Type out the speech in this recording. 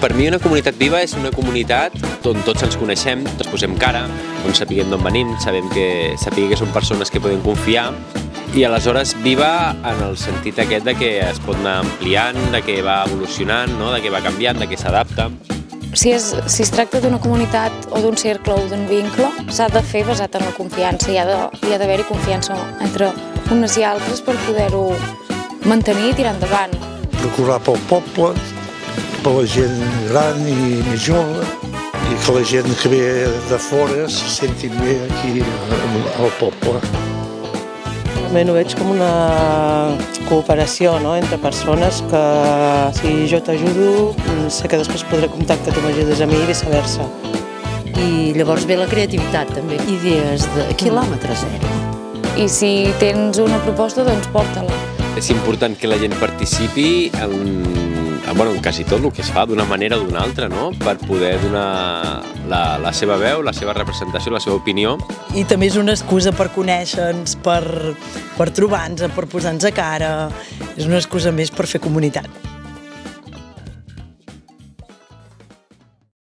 Per mi una comunitat viva és una comunitat on tots ens coneixem, tots posem cara, on sapiguem d'on venim, sapiguem que són persones que podem confiar, i aleshores viva en el sentit aquest de que es pot anar ampliant, de que va evolucionant, no? De que va canviant, de que s'adapta. Si es tracta d'una comunitat o d'un cercle o d'un vincle, s'ha de fer basat en la confiança, hi ha d'haver-hi confiança entre unes i altres per poder-ho mantenir i tirar endavant. Procurar pel poble, per la gent gran i més jove, i que la gent que ve de fora se senti bé aquí al poble. Realment ho veig com una cooperació, no?, entre persones que si jo t'ajudo sé que després podré comptar que tu m'ajudes a mi i viceversa. I llavors ve la creativitat també, idees de quilòmetre zero. I si tens una proposta, doncs porta-la. És important que la gent participi en quasi tot el que es fa, d'una manera o d'una altra, no? Per poder donar la seva veu, la seva representació, la seva opinió. I també és una excusa per conèixer-nos, per trobar-nos, per posar-nos a cara. És una excusa més per fer comunitat.